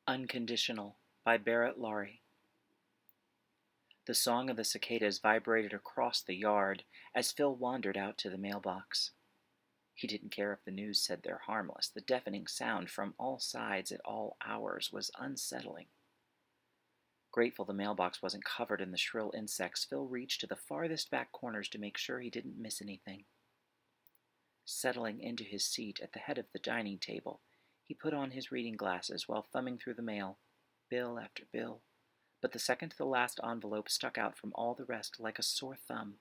Unconditional by Barrett, Laurie. The song of the cicadas vibrated across the yard as Phil wandered out to the mailbox. He didn't care if the news said they're harmless. The deafening sound from all sides at all hours was unsettling. Grateful the mailbox wasn't covered in the shrill insects, Phil reached to the farthest back corners to make sure he didn't miss anything. Settling into his seat at the head of the dining table, he put on his reading glasses while thumbing through the mail, bill after bill, but the second to the last envelope stuck out from all the rest like a sore thumb.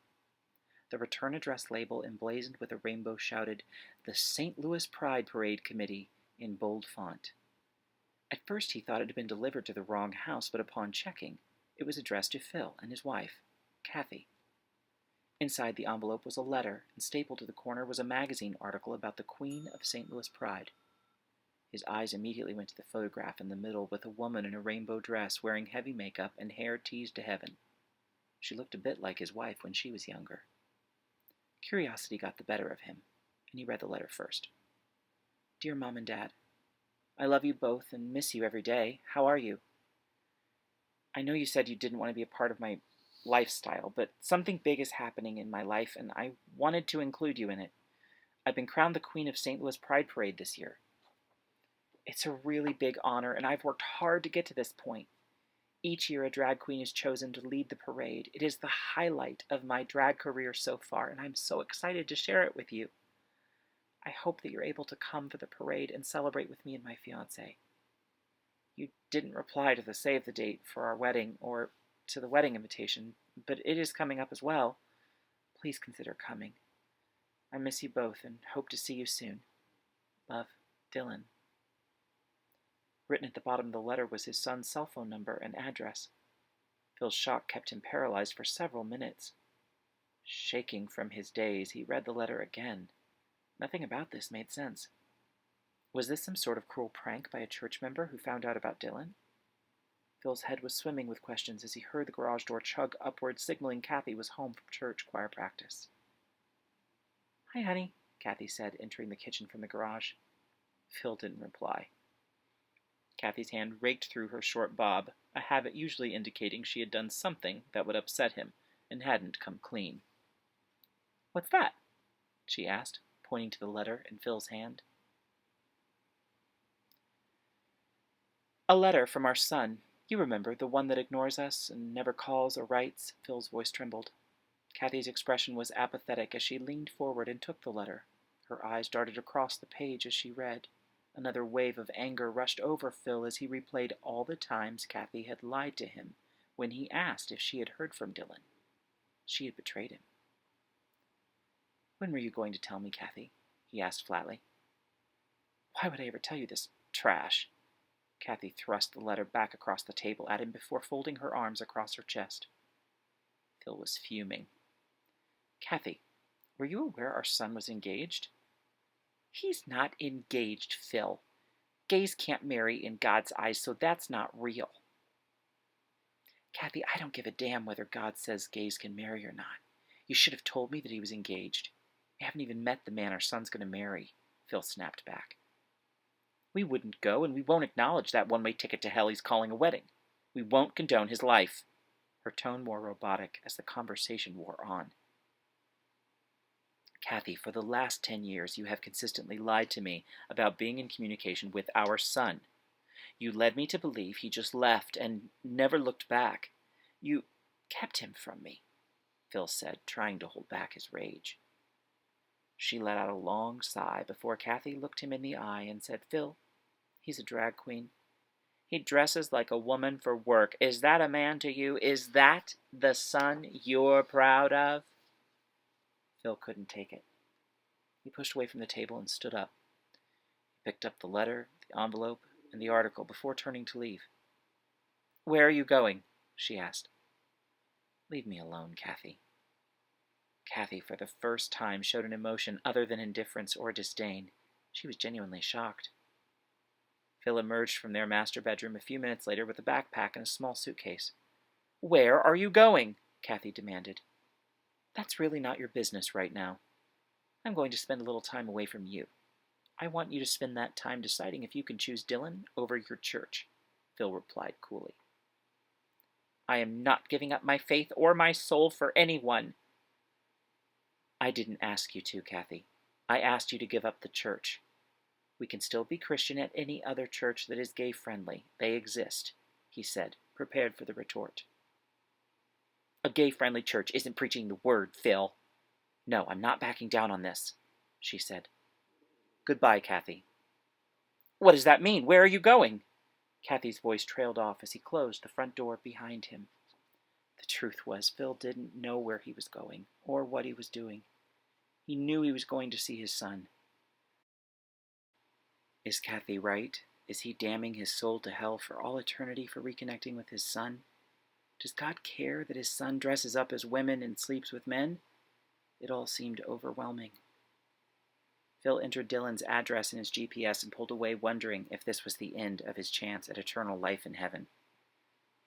The return address label emblazoned with a rainbow shouted, "The St. Louis Pride Parade Committee," in bold font. At first he thought it had been delivered to the wrong house, but upon checking, it was addressed to Phil and his wife, Kathy. Inside the envelope was a letter, and stapled to the corner was a magazine article about the Queen of St. Louis Pride. His eyes immediately went to the photograph in the middle with a woman in a rainbow dress wearing heavy makeup and hair teased to heaven. She looked a bit like his wife when she was younger. Curiosity got the better of him, and he read the letter first. Dear Mom and Dad, I love you both and miss you every day. How are you? I know you said you didn't want to be a part of my lifestyle, but something big is happening in my life, and I wanted to include you in it. I've been crowned the Queen of St. Louis Pride Parade this year. It's a really big honor, and I've worked hard to get to this point. Each year a drag queen is chosen to lead the parade. It is the highlight of my drag career so far, and I'm so excited to share it with you. I hope that you're able to come for the parade and celebrate with me and my fiancé. You didn't reply to the save the date for our wedding or to the wedding invitation, but it is coming up as well. Please consider coming. I miss you both and hope to see you soon. Love, Dylan. Written at the bottom of the letter was his son's cell phone number and address. Phil's shock kept him paralyzed for several minutes. Shaking from his daze, he read the letter again. Nothing about this made sense. Was this some sort of cruel prank by a church member who found out about Dylan? Phil's head was swimming with questions as he heard the garage door chug upward, signaling Kathy was home from church choir practice. Hi, honey, Kathy said, entering the kitchen from the garage. Phil didn't reply. Kathy's hand raked through her short bob, a habit usually indicating she had done something that would upset him and hadn't come clean. What's that? She asked, pointing to the letter in Phil's hand. A letter from our son. You remember, the one that ignores us and never calls or writes? Phil's voice trembled. Kathy's expression was apathetic as she leaned forward and took the letter. Her eyes darted across the page as she read. Another wave of anger rushed over Phil as he replayed all the times Kathy had lied to him when he asked if she had heard from Dylan. She had betrayed him. When were you going to tell me, Kathy? He asked flatly. Why would I ever tell you this trash? Kathy thrust the letter back across the table at him before folding her arms across her chest. Phil was fuming. Kathy, were you aware our son was engaged? He's not engaged, Phil. Gays can't marry in God's eyes, so that's not real. Kathy, I don't give a damn whether God says gays can marry or not. You should have told me that he was engaged. You haven't even met the man our son's going to marry, Phil snapped back. We wouldn't go, and we won't acknowledge that one-way ticket to hell he's calling a wedding. We won't condone his life. Her tone more robotic as the conversation wore on. Kathy, for the last 10 years you have consistently lied to me about being in communication with our son. You led me to believe he just left and never looked back. You kept him from me, Phil said, trying to hold back his rage. She let out a long sigh before Kathy looked him in the eye and said, Phil, he's a drag queen. He dresses like a woman for work. Is that a man to you? Is that the son you're proud of? Phil couldn't take it. He pushed away from the table and stood up. He picked up the letter, the envelope, and the article before turning to leave. Where are you going? She asked. Leave me alone, Kathy. Kathy, for the first time, showed an emotion other than indifference or disdain. She was genuinely shocked. Phil emerged from their master bedroom a few minutes later with a backpack and a small suitcase. Where are you going? Kathy demanded. That's really not your business right now. I'm going to spend a little time away from you. I want you to spend that time deciding if you can choose Dylan over your church. Phil replied coolly. I am not giving up my faith or my soul for anyone. I didn't ask you to, Kathy. I asked you to give up the church. We can still be Christian at any other church that is gay-friendly. They exist, he said, prepared for the retort. A gay-friendly church isn't preaching the word, Phil. No, I'm not backing down on this, she said. Goodbye, Kathy. What does that mean? Where are you going? Kathy's voice trailed off as he closed the front door behind him. The truth was, Phil didn't know where he was going or what he was doing. He knew he was going to see his son. Is Kathy right? Is he damning his soul to hell for all eternity for reconnecting with his son? Does God care that his son dresses up as women and sleeps with men? It all seemed overwhelming. Phil entered Dylan's address in his GPS and pulled away, wondering if this was the end of his chance at eternal life in heaven.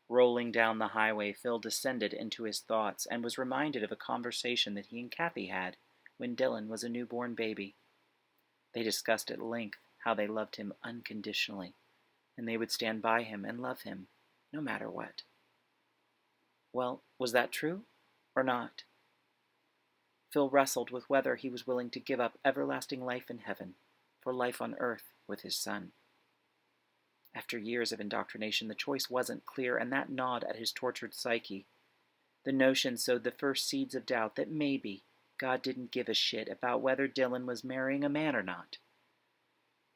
Rolling down the highway, Phil descended into his thoughts and was reminded of a conversation that he and Kathy had when Dylan was a newborn baby. They discussed at length how they loved him unconditionally, and they would stand by him and love him, no matter what. Well, was that true or not? Phil wrestled with whether he was willing to give up everlasting life in heaven for life on earth with his son. After years of indoctrination, the choice wasn't clear, and that gnawed at his tortured psyche. The notion sowed the first seeds of doubt that maybe God didn't give a shit about whether Dylan was marrying a man or not.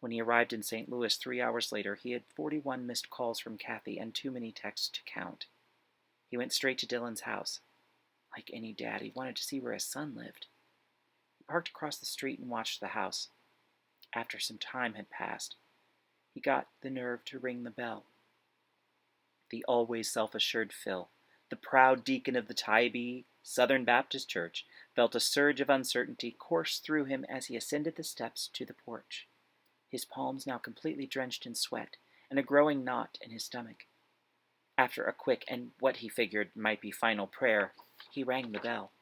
When he arrived in St. Louis 3 hours later, he had 41 missed calls from Kathy and too many texts to count. He went straight to Dylan's house. Like any dad, he wanted to see where his son lived. He parked across the street and watched the house. After some time had passed, he got the nerve to ring the bell. The always self-assured Phil, the proud deacon of the Tybee Southern Baptist Church, felt a surge of uncertainty course through him as he ascended the steps to the porch, his palms now completely drenched in sweat and a growing knot in his stomach. After a quick and what he figured might be final prayer, he rang the bell.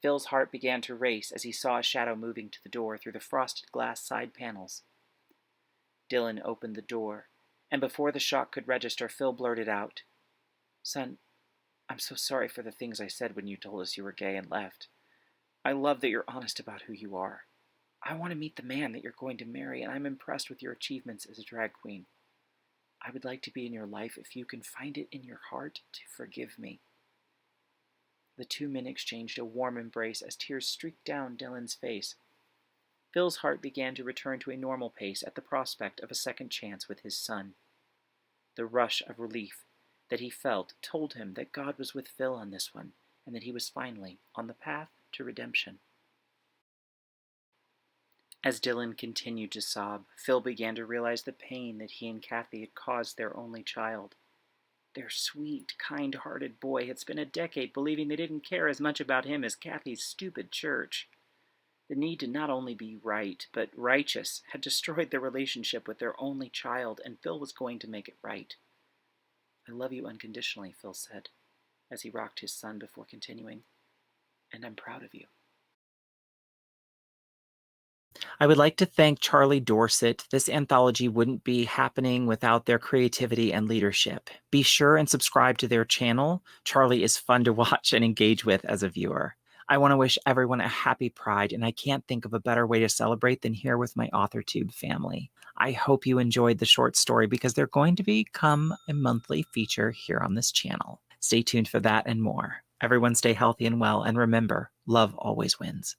Phil's heart began to race as he saw a shadow moving to the door through the frosted glass side panels. Dylan opened the door, and before the shock could register, Phil blurted out, Son, I'm so sorry for the things I said when you told us you were gay and left. I love that you're honest about who you are. I want to meet the man that you're going to marry, and I'm impressed with your achievements as a drag queen. I would like to be in your life if you can find it in your heart to forgive me. The two men exchanged a warm embrace as tears streaked down Dylan's face. Phil's heart began to return to a normal pace at the prospect of a second chance with his son. The rush of relief that he felt told him that God was with Phil on this one, and that he was finally on the path to redemption. As Dylan continued to sob, Phil began to realize the pain that he and Kathy had caused their only child. Their sweet, kind-hearted boy had spent a decade believing they didn't care as much about him as Kathy's stupid church. The need to not only be right, but righteous, had destroyed their relationship with their only child, and Phil was going to make it right. I love you unconditionally, Phil said, as he rocked his son before continuing, and I'm proud of you. I would like to thank Charlie Dorsett. This anthology wouldn't be happening without their creativity and leadership. Be sure and subscribe to their channel. Charlie is fun to watch and engage with as a viewer. I want to wish everyone a happy Pride, and I can't think of a better way to celebrate than here with my AuthorTube family. I hope you enjoyed the short story because they're going to become a monthly feature here on this channel. Stay tuned for that and more. Everyone stay healthy and well, and remember, love always wins.